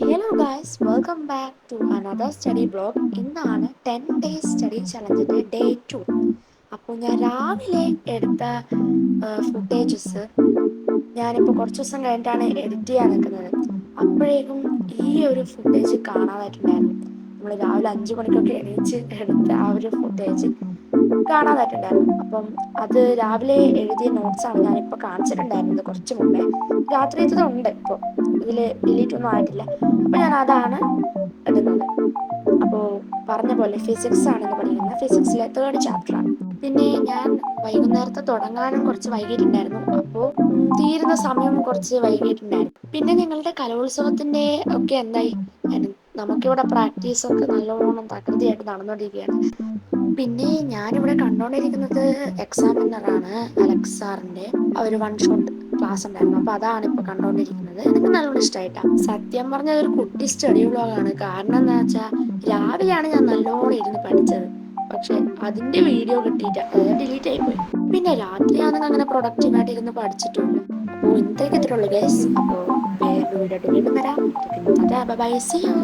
Hello guys, welcome back to another study blog. ഇന്നാണ് 10 days study ചലഞ്ചിൻ്റെ day 2. അപ്പോൾ ഞാൻ രാവിലെ എടുത്ത ഫുട്ടേജസ് ഞാനിപ്പോൾ കുറച്ച് ദിവസം കഴിഞ്ഞിട്ടാണ് എഡിറ്റ് ചെയ്യാൻ നിൽക്കുന്നത്. അപ്പോഴേക്കും ഈ ഒരു ഫുട്ടേജ് കാണാതായിട്ടുണ്ടായിരുന്നു. നമ്മൾ രാവിലെ 5 മണിക്കൊക്കെ എണീച്ച് എടുത്ത ആ ഒരു ഫുട്ടേജ് കാണാതായിട്ടുണ്ടായിരുന്നു. അപ്പം അത് രാവിലെ എഴുതിയ നോട്ട്സാണ് ഞാനിപ്പോൾ കാണിച്ചിട്ടുണ്ടായിരുന്നത് കുറച്ച് മുമ്പേ. രാത്രിയത്തതും ഉണ്ട്, ഇപ്പോൾ ഇതിൽ ഡിലീറ്റ് ഒന്നും ആയിട്ടില്ല. അപ്പോൾ ഞാൻ അതാണ് ഇടുന്നത്. അപ്പോൾ പറഞ്ഞ പോലെ ഫിസിക്സ് ആണെന്ന് പഠിക്കുന്നത്, ഫിസിക്സിലെ 3rd ചാപ്റ്ററാണ്. പിന്നെ ഞാൻ വൈകുന്നേരത്തെ തുടങ്ങാനും കുറച്ച് വൈകിട്ടുണ്ടായിരുന്നു, അപ്പോൾ തീരുന്ന സമയം കുറച്ച് വൈകിട്ടുണ്ടായിരുന്നു. പിന്നെ നിങ്ങളുടെ കലോത്സവത്തിൻ്റെ ഒക്കെ എന്തായി? നമുക്കിവിടെ പ്രാക്ടീസൊക്കെ നല്ലോണം തകൃതിയായിട്ട് നടന്നുകൊണ്ടിരിക്കുകയാണ്. പിന്നെ ഞാനിവിടെ കണ്ടുകൊണ്ടിരിക്കുന്നത് എക്സാമിനറാണ് അലക്സ് സാറിൻ്റെ ഒരു വൺ ഷോട്ട് ക്ലാസ് ഉണ്ടായിരുന്നു. അപ്പോൾ അതാണ് ഇപ്പോൾ കണ്ടുകൊണ്ടിരിക്കുന്നത്. എനിക്ക് നല്ലോണം ഇഷ്ടമായിട്ടാണ്. സത്യം പറഞ്ഞാൽ ഒരു കുട്ടി സ്റ്റഡി വ്ളോഗാണ്. കാരണം എന്താ വെച്ചാൽ രാവിലെയാണ് ഞാൻ നല്ലോണം ഇരുന്ന് പഠിച്ചത്, പക്ഷെ അതിൻ്റെ വീഡിയോ കിട്ടിയിട്ട് അത് ഡിലീറ്റ് ആയിപ്പോയി. പിന്നെ രാത്രിയാണെങ്കിൽ അങ്ങനെ പ്രൊഡക്റ്റീവായിട്ട് ഇരുന്ന് പഠിച്ചിട്ടുണ്ട്. അപ്പോൾ ഇന്നത്തേക്ക് ഇത്രേ ഉള്ളൂ ഗൈസ്. അപ്പോൾ വേറൊരു വീഡിയോ ആയിട്ട് വീണ്ടും വരാം. Bye, see U.